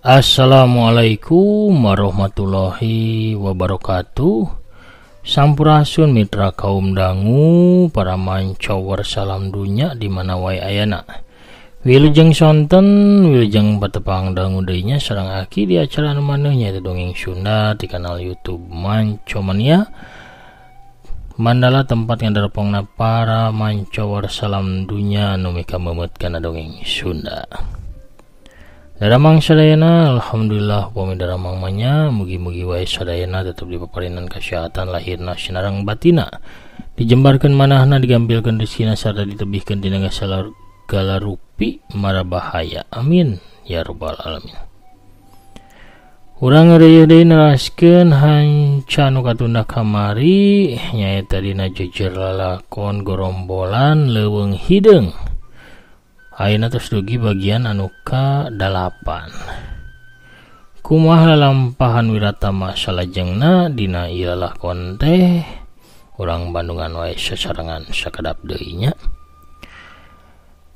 Assalamualaikum warahmatullahi wabarakatuh. Sampurasun mitra kaum dangu, para mancower salam dunya di mana wae ayana. Wilujeng sonten, wilujeng patepang dangu deunya sareng aki di acara nu maneh nya dongeng Sunda di kanal YouTube Mancomania. Mandala tempat ngandarepongna para mancower salam dunya nu mika memetkeun dongeng Sunda. Daramang sadayana alhamdulillah upami daramang manya mugi-mugi wae sadayana tetep dipaparinan kesehatan lahirna sinareng batina, dijembarkeun manahna, digampilkeun rezekina sarta ditebihkeun tina segala rupi mara bahaya, amin ya rabbal alamin. Urang ngeureuyeuh deui neraskeun hanca nu katunda kamari nyaeta dina jejer lalakon gorombolan leuweung hideung. Ayeuna tos dugi bagian anu ka-8. Kumaha lalampahan wiratama salajengna dina ieu lalakon teh urang Bandungan wae sasarengan sakedap deui nya.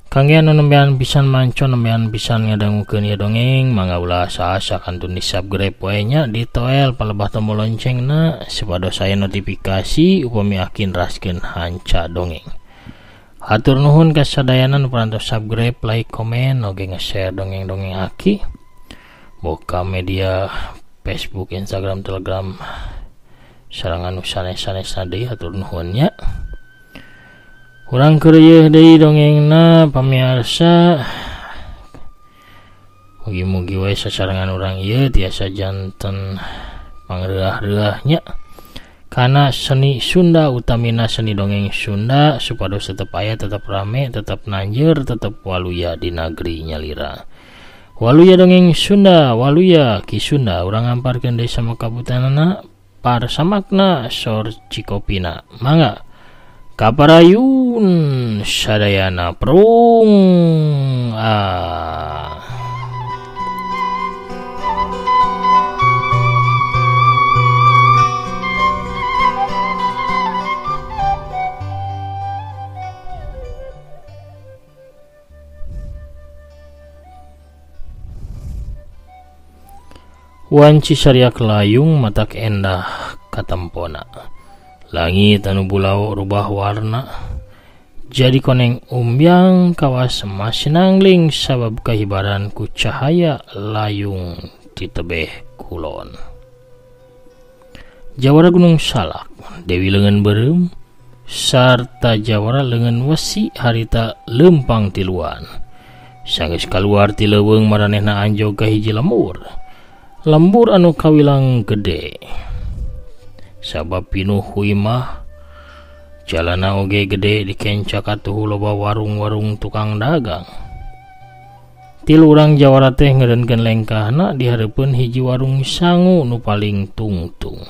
Kangge anu nembean pisan mancon nembean pisan ngadangukeun ieu dongeng mangga ulah saasa kantun di-subscribe wae nya, ditoel palebah tombol loncengna supados aya notifikasi upami akin raskeun hanca dongeng. Hatur nuhun ka sadayana nu parantos subscribe, like, komen, oge nge-share dongeng-dongeng aki. Boga media Facebook, Instagram, Telegram sareng anu sanes-sanesna deui hatur nuhun nya. Urang keureueuh deui dongengna pamirsa. Mugi-mugi wae sasarengan urang ieu tiasa janten pangreuah-reuah nya. Karena seni Sunda utamina seni dongeng Sunda supados tetep aya, tetep rame, tetep nanjeur, tetep waluya di negeri nyalira. Waluya dongeng Sunda, waluya ki Sunda urang ngamparkeun deui sama kabutanana parsamakna sor cikopina. Mangga kaparayun sadayana prung Wanci sariak layung matak endah katempona. Langit anu bulau rubah warna, jadi koneng umbyang kawas masinangling sabab kahibaran ku cahaya layung di tebeh kulon. Jawara Gunung Salak, Dewi Leungeun Beureum, sarta jawara Leungeun Wesi harita leumpang tiluan. Sanggeus kaluar ti leuweung maranehna anjog ka hiji lembur. Lembur anu kawilang gede, sabab pinuh huimah, jalana oge gede dikencak atuh loba warung-warung tukang dagang. Tilu urang jawara teh ngeureunkeun lengkahna di hareupeun hiji warung sangu nu paling tungtung.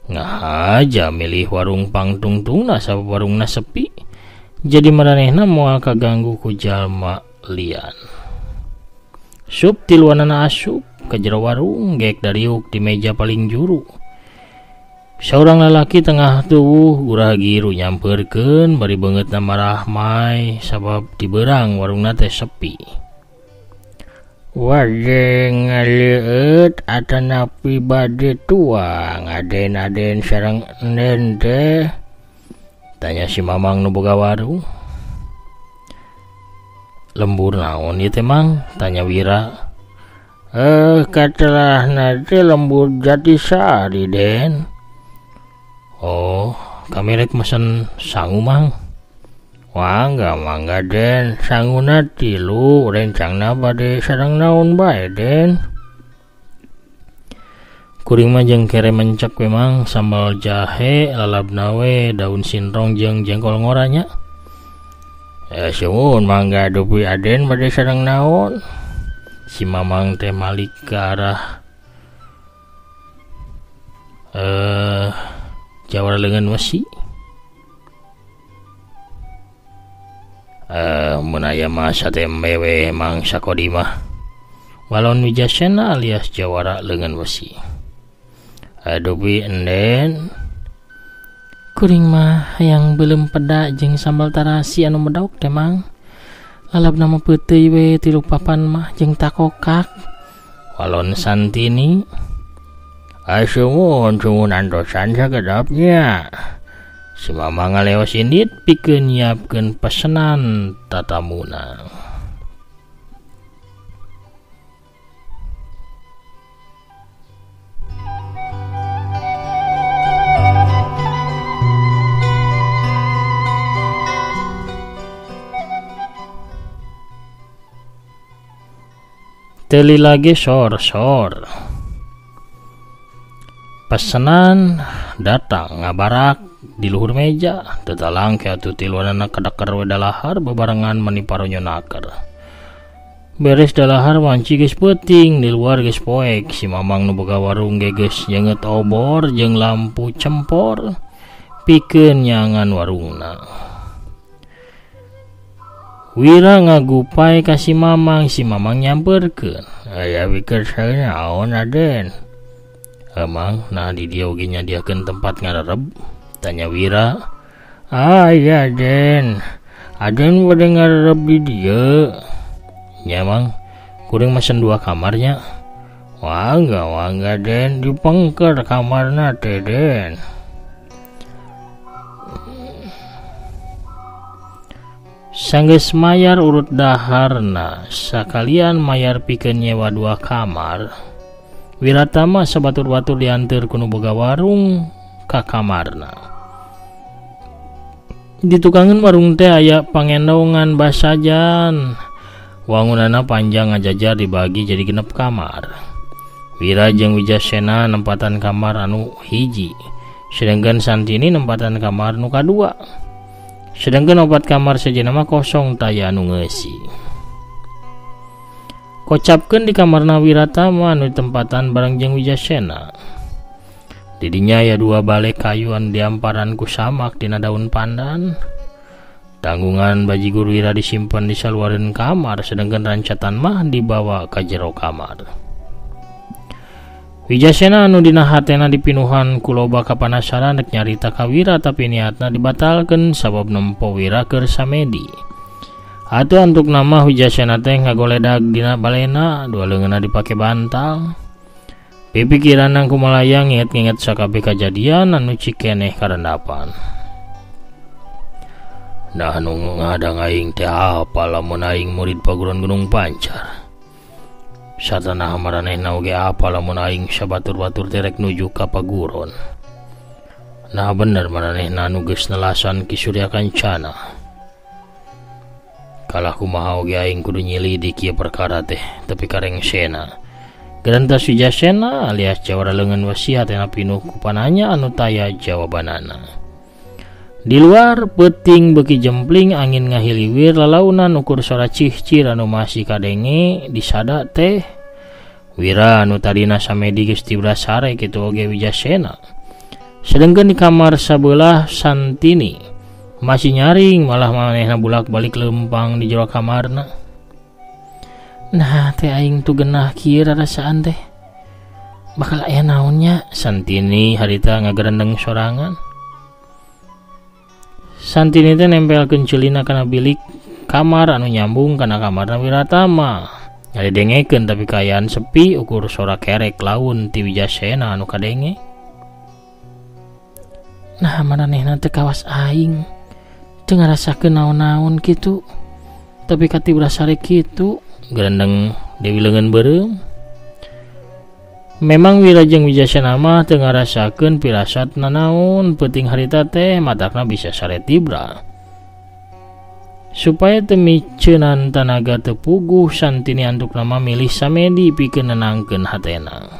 Ngahaja milih warung pangtungtungna sabab warungna sepi, jadi maranehna moal kaganggu ku jalma lian. Sup tiluanana asup ka jero warung geek dariuk di meja paling juru. Saurang lalaki tengah tuwuh urah giru nyampeurkeun bari beungeutna marah mai sabab di beurang warungna teh sepi. Wade ngaleueut atanapi bade tuang aden-aden sareng enden teh, tanya si mamang nu boga warung. Lembur naon ieu teh mang, tanya Wira. Katelah nate lembur Jatisari den. Oh, kami rek mesen sangu mang. Mangga den, sanguna 3 rencangna bade sareng naon bae den. Kuring mah jeung kere mencek we mang, sambal jahe, lalabna we daun sinrong jeung jengkol ngoranya. Sumun mangga dupi aden bade sareng naon. Si mamang teh malik ke arah jawara Leungeun Wesi. Mun aya mah satembe we mang sakodi mah Walon Wijasena alias jawara Leungeun Wesi. Dupi enden kuring mah yang belum peda jeung sambal tarasi anu medok teh mang. Lalap nama peuteui we 3 papan mah jeung takokak Walon Santini, sumun antosan sakedapnya. Si Mamang ngaleos indit pikeun nyiapkeun pesenan tatamuna. Teli lagi sor-sor. Pesanan datang ngabarak di luhur meja, tetalang ke atuh tiluanana kadakar we dalahar bebarengan meni paronyonaker. Beres dalahar wanci geus peuting, di luar geus poek. Si Mamang nu boga warung ge geus nyeungeut obor jeung lampu cempor pikeun nyangan warungna. Wira ngagupai ka si Mamang nyamperkeun. Aya pikir saeunaon Aden? Emang nah di dia oge nyadiakeun tempat ngarereb? Tanya Wira. Iya Den. Aden bade ngarereb di dieu. Nya Mang, kuring mesen 2 kamarnya. Wangga Den, dipengker kamarna teh Den. Sanggeus mayar urut daharna, sakalian mayar pikeun nyewa 2 kamar. Wiratama sabatur-batur dianteur ku nu boga warung ka kamarna. Di tukangan warung teh aya pangendongan basajan. Wangunana panjang ngajajar dibagi jadi 6 kamar. Wira jeung Wijasena nempatan kamar anu hiji, sedangkan Santini nempatan kamar nu kadua. Sedangkan 4 kamar sejenna mah kosong taya anu ngeusi. Kocapkeun di kamarna Wiratama anu tempatan bareng jeung Wijasena. Di dinya aya 2 balek kayu anu diamparan ku samak dina daun pandan. Tanggungan bajigur Wira disimpan di saluareun kamar, sedangkan rancatan mah dibawa ka jero kamar. Wijasena anu dina hatena dipinuhan ku loba kapanasaran rek nyarita ka Wira, tapi niatna dibatalkeun sabab nempo Wira keur samedi. Atuh antuk nama Wijasena teh ngagoledag dina balena, 2 leungeunna dipake bantal. Pipikiranna kumalayang nginget-nginget sakabeh kajadian anu cikeneh karendapan. Nah anu ngadang aing teh apa lamun aing murid paguruan Gunung Pancar. Satana maranehna oge apa lamun aing sabatur-batur terek nuju ka paguron. Nah bener maranehna anu geus nelasan ki Surya Kancana. Kalah kumaha oge aing kudu nyilidik ieu perkara teh, tapi karengsena. Gerantas Wijasena alias jawara leungeun wasiat ena pinuh ku pananya anu taya jawabanana. Di luar peuting beuki jempling angin ngahiliwir lalaunan ukur sora cih-cir anu masih kadenge disada teh. Wira anu tadina samedi geus tibra sare kitu oge Wijasena. Sedengkeun di kamar sabelah Santini masih nyaring, malah manehna bulak-balik lempang di jero kamarna. Nah teh aing tu genah kieu rarasaan teh. Bakal aya naonnya? Santini harita ngagerendeng sorangan. Santini teh nempelkeun ceulina kana bilik kamar anu nyambung kana kamarna Wiratama. Ngadengekeun tapi kayaan sepi ukur sora kerek laun ti Wijasena anu kadenge. Nah maranehna teh kawas aing teu ngarasakeun naon-naon kitu, tapi katibra sare kitu gerendeng Dewi leungeun beureum. Memang Wira jeung Wijasena mah teu ngarasakeun pirasat nanaon, peuting harita teh matakna bisa sare tibra. Supaya teu miceunan tanaga teu puguh, Santini antuk nama milih samedi pikeun nenangkeun hatena.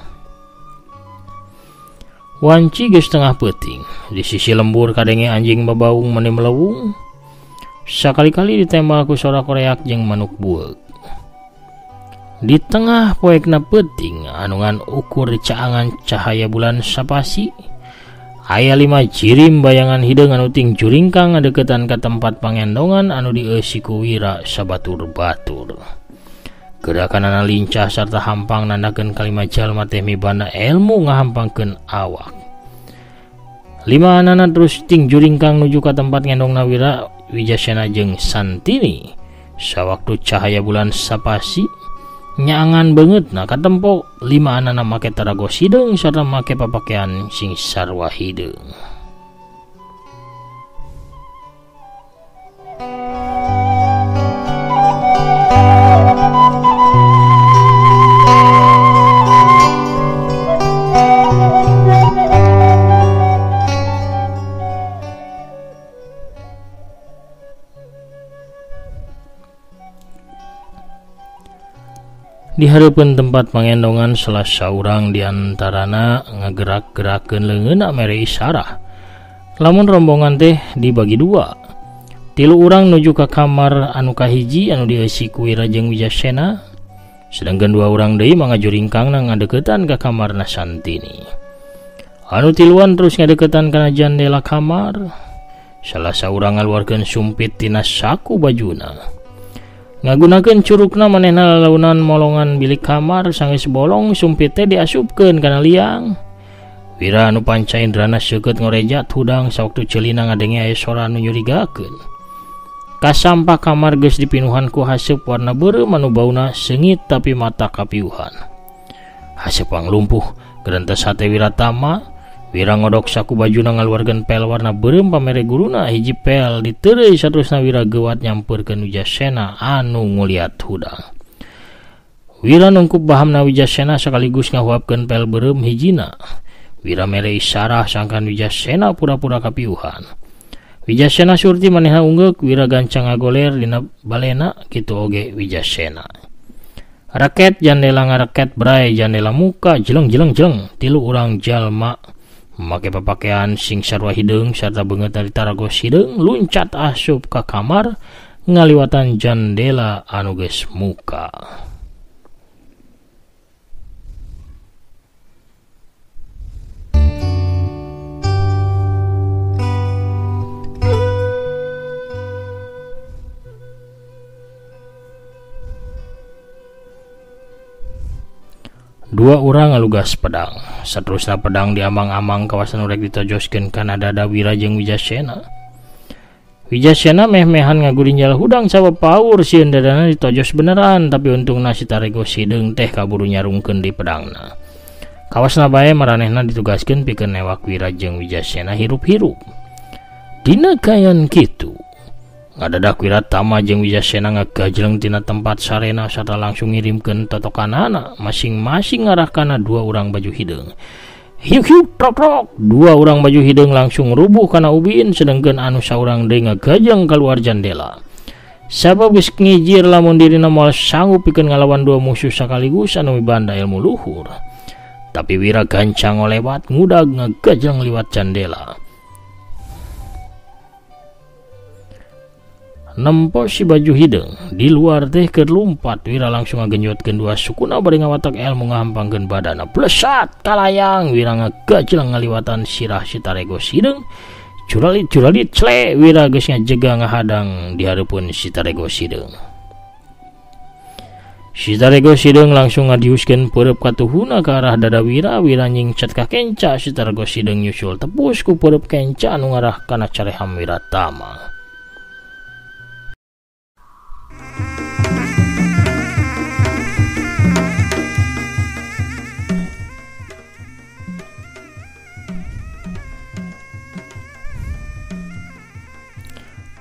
Wanci geus tengah peuting, di sisi lembur kadenge anjing babaung meni melewung. Sakali-kali ditembak ku sora koreak jeung manuk bueuk. Di tengah poekna peuting anungan ukur caangan cahaya bulan sapasi, aya 5 jirim bayangan hideung anu ting juringkang ngadeukeutan ka tempat pangendongan anu dieusi ku Wira sabatur-batur. Gerakanana lincah sarta hampang nandakeun kalima jalma teh mibanda elmu ngahampangkeun awak. 5 anana terus ting juringkang nuju ka tempat ngendongna Wira, Wijasena jeung Santini. Sawaktu cahaya bulan sapasi nyangan banget nah katempo 5 anana make taragos hideung sarta make papakean sing sarwa hideung. Di harapan tempat pengendongan salah seorang diantarana ngegerak-gerakeun leungeunna mere isarah. Lamun rombongan teh dibagi 2. 3 urang nuju ka kamar anu kahiji anu dieusi ku Wira jeung Wijasena, sedangkan 2 urang deui mangajuringkangna ngadeukeutan ka kamarna Santini. Anu tiluan terus ngadeukeutan kana jandela kamar. Salah saurang ngaluarkeun sumpit tina saku bajuna. Ngagunakeun curugna manehna lalaunan molongan bilik kamar sanggeus bolong sumpit teh diasupkeun kana liang. Wira anu panca indrana seukeut ngorejat hudang sawaktu ceulina ngadenge aya sora anu nyurigakeun. Kasampah kamar geus dipinuhan ku haseup warna beureum anu bauna seungit tapi mata kapiuhan. Haseup lumpuh gerentes hate Wiratama. Wira ngodok saku bajuna ngaluarkeun pel warna beureum pamere guruna, hiji pel diteureuy saterusna Wira geuwat nyampeurkeun Wijasena anu nguliat hudang. Wira nungkup bahamna Wijasena sakaligus ngahuapkeun pel beureum hijina. Wira mere isarah sangkan Wijasena pura-pura kapiuhan. Wijasena surti manehna unggeuk, Wira gancang ngagoler dina balena, kitu oge Wijasena. Raket jandela ngaraket bray jandela muka jeleng. 3 urang jalma make papakean sing sarua hideung sarta beungeut dari taragos hideung luncat asup ka kamar ngaliwatan jandela anu geus muka. Dua urang ngalugas pedang. Saterusna pedang diamang-amang kawasan urek ditojoskeun kana dada Wira jeung Wijasena. Wijasena meh-mehan ngagurinjal hudang sabapaur sieun dadana ditojos beneran, tapi untungna si taregos hideung teh kaburu nyarungkeun di pedangna. Kawasna bae maranehna ditugaskeun pikeun newak Wira jeung Wijasena hirup-hirup. Dina kayan kitu, ngadadak Wiratama jeung Wijasena ngagajleng tina tempat sarena sarta langsung ngirimkeun totokanana masing-masing ngarah kana 2 urang baju hideung. Hiuk-hiuk trok-trok, 2 urang baju hideung langsung rubuh kana ubin, sedengkeun anu saurang deui ngagajeng keluar jandela. Sabab geus ngijir lamun dirina moal sanggup pikeun ngalawan 2 musuh sakaligus anu mibanda ilmu luhur. Tapi Wira gancang olewat ngudag ngagajeng liwat jandela. Nempo si baju hideung di luar teh keur lumpat, Wira langsung ngagenjotkeun 2 sukuna bari ngawatak ilmu ngahampangkeun badana. Blesat kalayang Wira ngagajleng ngaliwatan sirah si taregos hideung. Curalit cle Wira geus ngajega ngahadang di hareupeun si taregos hideung. Si taregos hideung langsung ngadiuskeun peureub katuhuna ka arah dada Wira. Wira nyingcet ka kenca, si taregos hideung nyusul tepus ku peureub kenca anu ngarah kana careham Wiratama.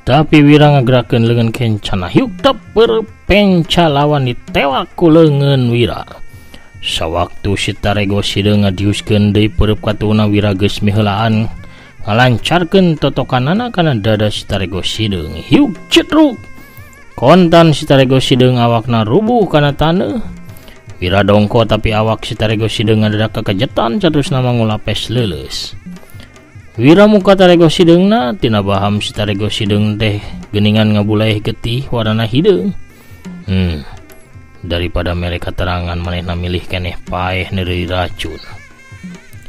Tapi Wira ngagerakeun leungeun kencana, hiuk tepeur penca lawan ditewak ku leungeun Wira. Sawaktu si taregos hideung ngadiuskeun deui peureub katuhuna, Wira geus miheulaan ngalancarkeun totokanana kana dada si taregos hideung. Hiuk cetruk, kontan si taregos hideung awakna rubuh kana taneuh. Wira dongko tapi awak si taregos hideung ngadadak kakejetan saterusna mangulapes leuleus. Wira muka taregos hideungna tina baham si taregos hideung teh geuningan ngabulaeh getih warna hideung. Daripada mereka terangan manehna milih keneh paeh neureuy racun.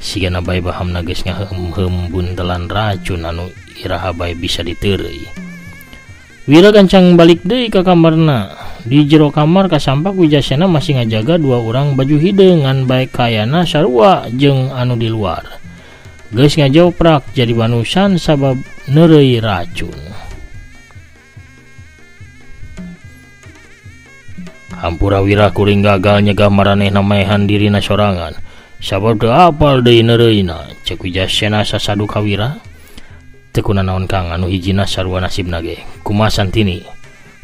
Sigana bae bahamna geus ngaheum-heum buntelan racun anu iraha bae bisa diteureuy. Wira gancang balik deui ka kamarna. Di jero kamar kasampak Wijasena masih ngajaga 2 urang baju hideung ngan bae kayana sarua jeung anu di luar. Geus ngajoprak jadi banusan sabab neureuy racun. Hampura Wira kuring gagal nyegah maranehna maehan dirina sorangan. Sabab teu apal deui neureuna, cek Wijasena sasadu ka Wira. Teu kunaon Kang anu hijina sarua nasibna ge. Kumaha Santini?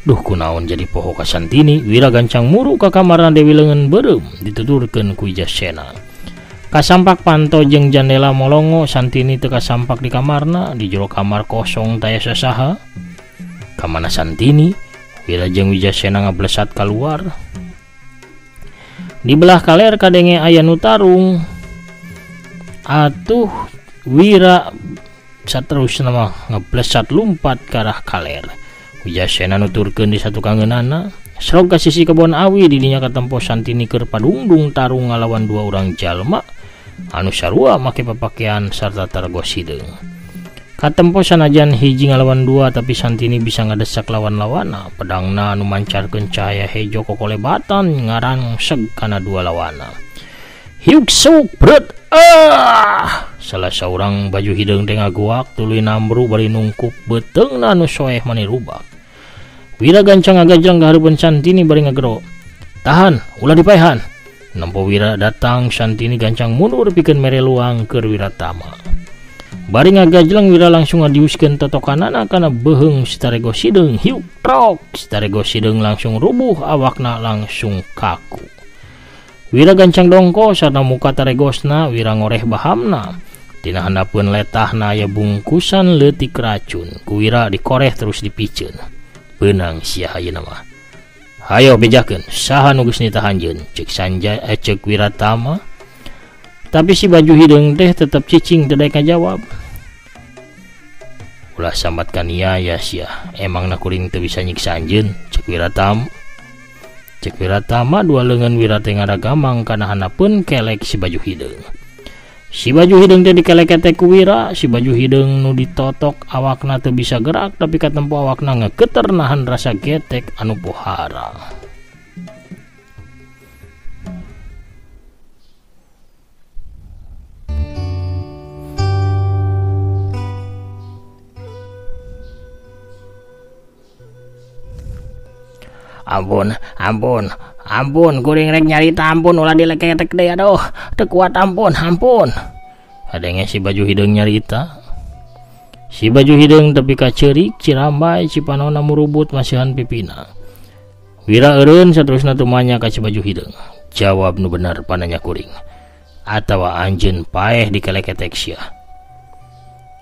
Duh kunaon jadi poho ka Santini? Wira gancang muru ka kamarna Dewi Leungeun beureum dituturkeun ku Wijasena. Kasampak panto jeung jandela molongo, Santini teu kasampak di kamarna. Di jero kamar kosong taya sasaha. Kamana Santini? Wira jeung Wijasena ngablesat keluar. Di belah kaler kadenge aya nu tarung. Atuh Wira saterusna mah ngablesat lumpat ke arah kaler. Wijasena nuturkeun di satu kangeunana, srog ka sisi kebon awi di dinya katempo Santini keur padungdung tarung ngalawan dua urang jalma anu sarua make papakean sarta targos hideung. Katempo sanajan hiji ngalawan dua tapi Santini bisa ngadesak lawan-lawana. Pedangna anu mancarkeun cahaya hejo kokolebatan ngarangseg kana dua lawana. Hiuk suk bret. Salah seorang baju hideung teh ngaguak tuluy nambru bari nungkuk beteungna anu soeh mani rubak. Wira gancang ngagajlang ka hareupeun Santini bari ngagero. Tahan, ulah dipaehan. Nampo Wira datang, Santini gancang mundur pikeun mere luang keur Wiratama. Bari ngagajlang Wira langsung ngadiuskeun totokanana kana beheung Sitaregos hideung. Hiuk trok, Sitaregos hideung langsung rubuh, awakna langsung kaku. Wira gancang dongko sarta muka taregosna Wira ngoreh bahamna. Tina handapeun letahna aya bungkusan leutik racun. Ku Wira dikoreh terus dipiceun. Beunang sia ayeuna mah. Hayo bejakeun, saha nu geus nitahanjeun? Cek Wiratama. Tapi si baju hideung teh tetep cicing teu daek ngajawab. Ulah sambat ka nia ya sia. Emangna kuring teu bisa nyiksa anjeun? Cek Wiratama. Cek Wiratama dua leungeun Wira teh ngadagamang kana hanapeun kelek si baju hideung. Si baju hideung teh dikelek-kelek ku Wira. Si baju hideung nu ditotok awakna teu bisa gerak tapi katempo awakna ngageter nahan rasa getek anu pohara. Ampun, kuring rek nyarita ampun ulah dilekek deui aduh, teu kuat ampun. Adenge si baju hideung nyarita. Si baju hideung tepi ka ceurik cirambai cipanonna murubut masihan pipina. Wira eureun saterusna tumanya ka si baju hideung. Jawab nu bener pananya kuring. Atawa anjeun paeh dikeleketek sia.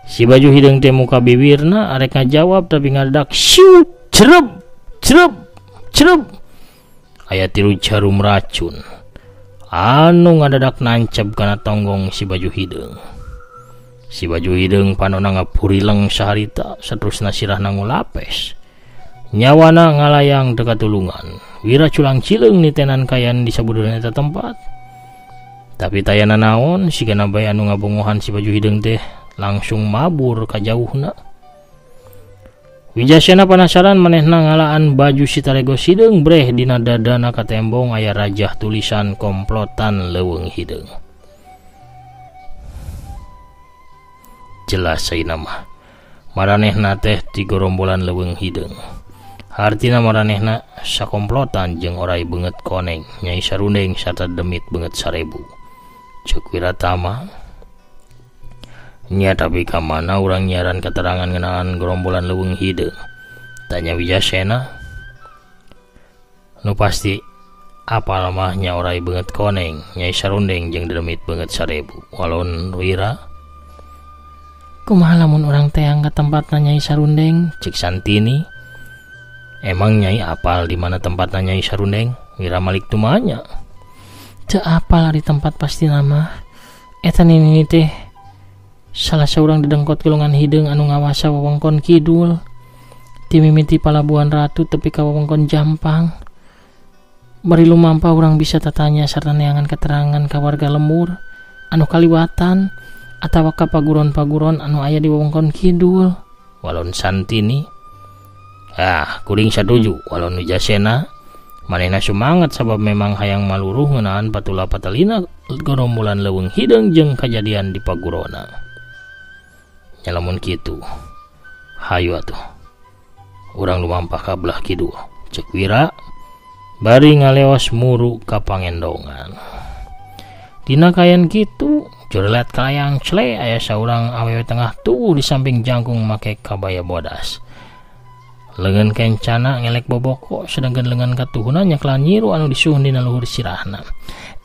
Si baju hideung teh muka bibirna arek ngajawab tapi ngadak siu cerep. Aya tilu jarum racun anu ngadadak nancep kana tonggong si baju hideung. Si baju hideung panonna ngapurileng saharita saterusna sirahna ngulapes. Nyawana ngalayang teu katulungan. Wira culang cileung nitenan kayan di sabudeurna eta tempat. Tapi tayana naon sigana bae anu ngabongohan si baju hideung teh langsung mabur ka jauhna. Wijasena penasaran manehna ngalaan baju Sitaregos hideung breh dina dadana ka tembong aya rajah tulisan komplotan leuweung hideung. Jelas saina mah maranehna teh ti gorombolan leuweung hideung. Hartina maranehna sakomplotan jeung orai beungeut koneng Nyai Sarundeng sarta demit beungeut 1000. Cek Wiratama. Nya tapi kamana urang nyaran keterangan ngeunaan gerombolan leuweung hideung? Tanya Wijasena. Nu pasti apal mah nya orai beungeut koneng Nyai Sarundeng jeung demit beungeut 1000. Walon Wira. Kumaha lamun urang teh angkat tempatna Nyai Sarundeng? Cik Santini. Emang Nyai apal di mana tempatna Nyai Sarundeng? Wira malik tumanya. Teu apal di tempat pasti nama. Eta nini teh salah seorang didengkot golongan hideung anu ngawasa wewengkon kidul ti mimiti palabuhan Ratu tepi ka wewengkon Jampang. Bari lumampah urang bisa tatanya sarta neangan keterangan ka warga lemur anu kaliwatan atawa ka paguron-paguron anu aya di wewengkon kidul. Walon Santini. Kuring saduju. Walon Wijasena manehna sumanget sabab memang hayang maluruh ngeunaan patula patalina gerombolan leuweung hideung jeung kajadian di pagurona. Lamun kitu hayu atuh urang lumampah ka belah kidul. Cek Wira. bari ngaleos muru ka pangendongan. Dina kayan kitu jurelat kalayang cle aya saurang awewe tengah tuh di samping jangkung make kabaya bodas. Lengan kencana ngelek boboko sedangkan lengan katuhuna nyaklan nyiru anu disuhun dina luhur sirahna.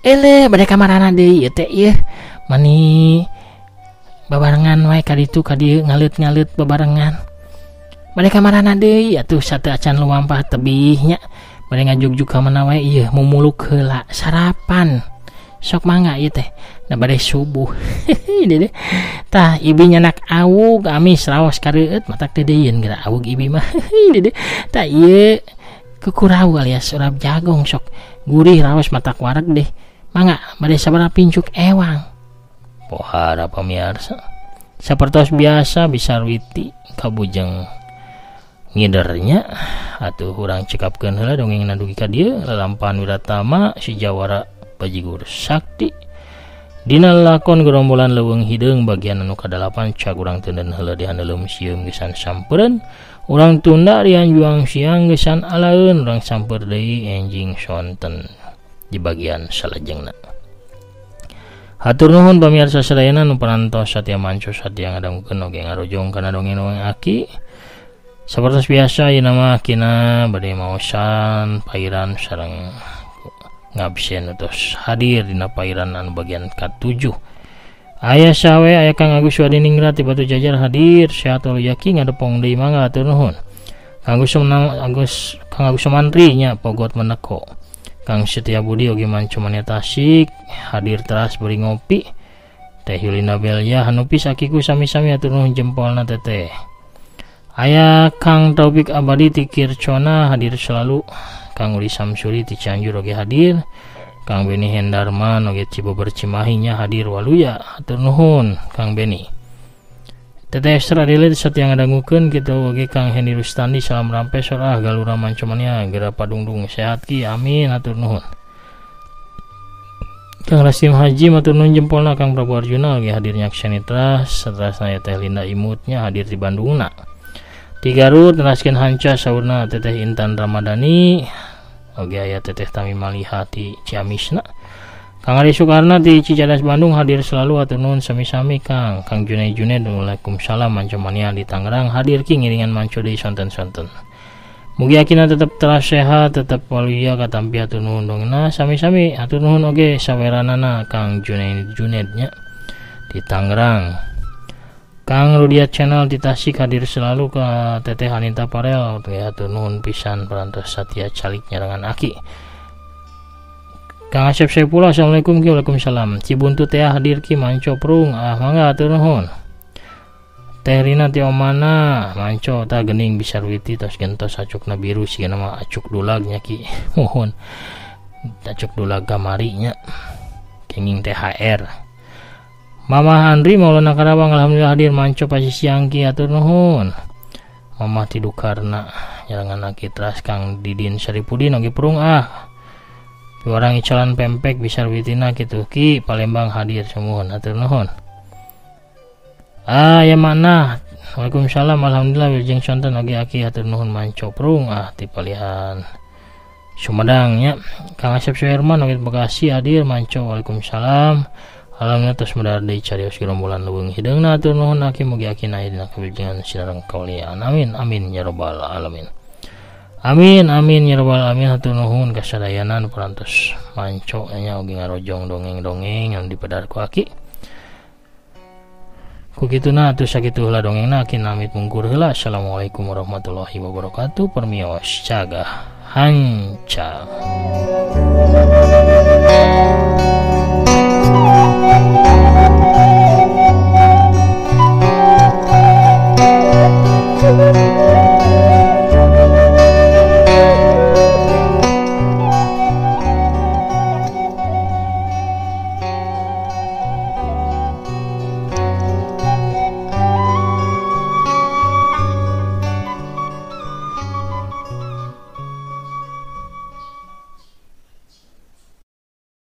Ele bade kamarana deui teh ieu mani babarengan wae ka ditu ka dieu ngalut-ngalut babarengan. Bade kamarana deui atuh sateu acan lumampah tebihnya. Bade ngajugjug ka mana wae ieu mumuluk heula sarapan. Sok mangga ieu teh. Da bade subuh. Ini deh. Tah ibi nyanak awug amis raos kareueut matak teh deyeun geura awug ibi mah. Ini deh. Tah ieu kekurau alias urap jagong sok gurih raos matak wareg deh. Mangga bade sabaraha pincuk ewang. Pohara pamirsa. Sapertos biasa bisa witi kabujeng ngidernya atuh urang cekapkeun heula dongengna dugi ka dieu lalampahan Wiratama si Jawara Bajigur Sakti dina lakon gerombolan leuweung hideung bagian anu kadalapan cag urang teuneun heula di handeuleum sieum gesan sampeureun urang tunda di anjuang siang gesan alaeun urang samper deui enjing sonten di bagian salajengna. Hatur nuhun pamirsa sadayana nu parantos satya manco satya ngadangukeun oge ngarojong kana dongeng-dongeng aki. Sapertos biasa ieu nama kina bade maosan pairan sareng ngabsen utus hadir dina pairan anu bagian ka-7. Aya sawe aya Kang Agus Wadiningrat ti Batu Jajar hadir sehat yaki ngadepong deui mangga hatur nuhun. Kang Agus Mantri nya Pogot Meneko. Kang Setia Budi oge mancu mania Tasik hadir teras beri ngopi. Teh Yulina Belia hanupi sakiku sami-sami hatur nuhun jempolna teteh. Aya Kang Taufik Abadi ti Kircona hadir selalu. Kang Uli Samsuri ti Cianjur oge hadir. Kang Beni Hendarman oge Cibober Cimahi nya hadir waluya hatur nuhun Kang Beni. Teteh Estra Dele satya ngadangukeun kitu oge Kang Hendy Rustandi salam rampes sorah galura mancomania geura padungdung sehat ki amin hatur nuhun. Kang Rasim Haji matur nuhun jempolna. Kang Prabu Arjuna oge hadir nyaksani teras saterasna Teh Linda Imutnya hadir di Bandungna. Di Garut teraskeun hanca saurna Teteh Intan Ramadhani oge aya Teteh Tami Maliha ti Ciamisna. Kang Ari Soekarna di Cicadas Bandung hadir selalu hatur nuhun sami-sami Kang. Kang Junaid Waalaikumsalam mancomania di Tangerang hadir ki ngiringan manco deui sonten-sonten. Mugi akina tetep teras sehat tetep waluya katampi hatur nuhun dongna sami-sami hatur nuhun oge saweranana Kang Junaid nya di Tangerang. Kang Rudiat Channel di Tasik hadir selalu ke Teteh Anita Parel oge hatur nuhun pisan parantos satya calik nyarangan aki. Kang Asep Saipullah assalamualaikum ki waalaikumsalam. Cibuntu teh hadir ki manco prung mangga hatur nuhun. Teh Rina ti omana manco tah geuning bisa witi tos gentos acukna biru sigana mah acuk dulag nya ki. Mohon acuk dulag gamari nya. Kenging THR. Mama Handri Maulana Karawang alhamdulillah hadir manco pasi siang ki hatur nuhun. Mama ti Dukarna nyarangan aki teras Kang Didin Saripudin oge prung Orang icalan pempek bisa witina kitu ki Palembang hadir semuhun hatur nuhun. Ya mana Waalaikumsalam alhamdulillah wilujeng sonten oge aki hatur nuhun manco prung ti palihan Sumedang nya. Kang Asep Suherman oge Bekasi hadir manco waalaikumsalam. Alhamdulillah tos medar deui carios gerombolan leuweung hideungna hatur nuhun aki mugi aki aya dina kawilujengan sinareng kaulian. Amin amin ya rabbal alamin. Amin amin ya rabbal alamin hatur nuhun kasadayana nu parantos manco nya oge ngarojong dongeng-dongeng anu dipedar ku aki. Ku kituna atuh sakitu heula dongengna aki namit mungkur heula. Assalamualaikum warahmatullahi wabarakatuh. Permios cagah hanca.